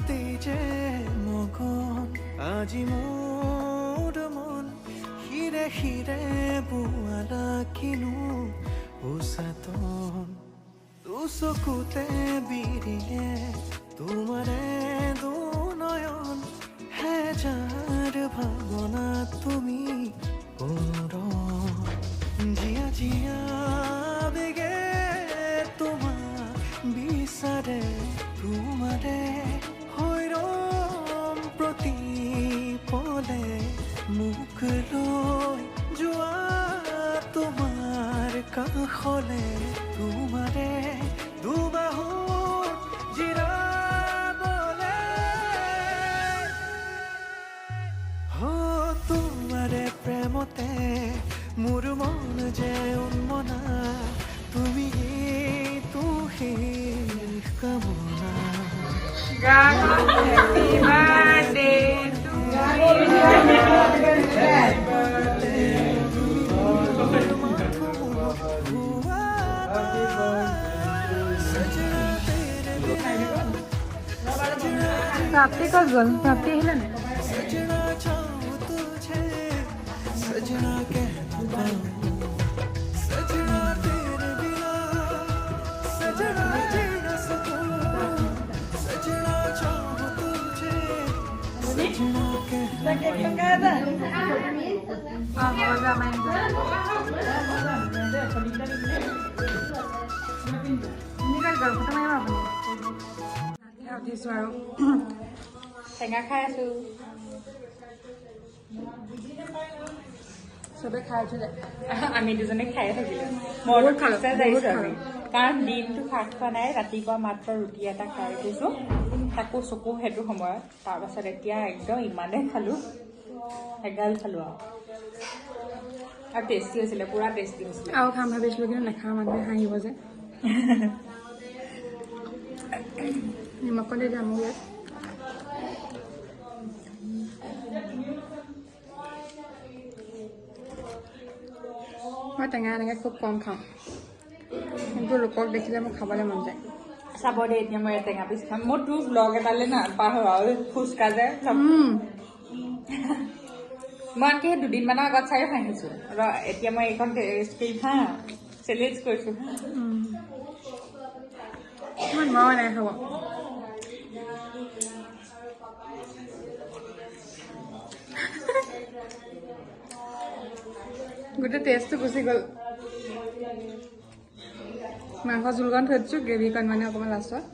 যে মগন আজি মোৰ মন হিৰে হিৰে বোৱালা কিনো উচাতন চকুতে বিৰিয়ে তোমাৰে দুনয়ন হেজাৰ ভাৱনা তুমি জিয়া জিয়া বেগে তোমাক বিচাৰে তোমাৰে হৈৰম প্ৰতি পলে মুখ লৈ যোৱা তোমাৰ কাষলে তোমাৰে দুবাহুত জিৰাবলে তোমাৰে প্ৰেমতে মোৰ মন যে উন্মনা তুমি তো শেষ কামনা Happy birthday to प्राप्ति कब गल प्राप्ति हिला ने सजना चाहूं तुझे सजना कहता हूँ सजना तेरे बिना सजना जी न सकूं सजना चाहूं तुझे सजना कहता টেঙা খাই আছো চবে খাই আছো আমি দুজনে খাই থাকিলো মইতো খাইছে যাইছো আমি কাৰণ দিনটো ভাত খোৱা নাই ৰাতিপুৱা মাত্ৰ ৰুটি এটা খাই গৈছো তাকো চকু সেইটো সময়ত তাৰপাছত এতিয়া একদম ইমানে খালো এগাল খালো আৰু টেষ্টি হৈছিলে পুৰা টেষ্টি হৈছিলে আৰু খাম ভাবিছিলো কিন্তু নাখাওঁ মানুহে হাঁহিব যে নিমখতে যাম ইয়াত মই টেঙা এনেকৈ খুব কম খাওঁ কিন্তু লোকক দেখিলে মোক খাবলৈ মন যায় চাব দে এতিয়া মই টেঙা পিচ খাম মোৰ তোৰ ব্লগ এটালে না পাহৰা ফুচকা যে মই আনকি দুদিনমানৰ আগত চাই হাঁহিছো এতিয়া মই এইখন টেষ্ট কৰিম হা চেলেঞ্জ কৰিছো মই নোৱাৰো নাই খাব গোটেই টেষ্টটো গুচি গ'ল মাংস জোলকণ থৈ দিছোঁ গ্ৰেভিকণ মানে অকণমান লাষ্টত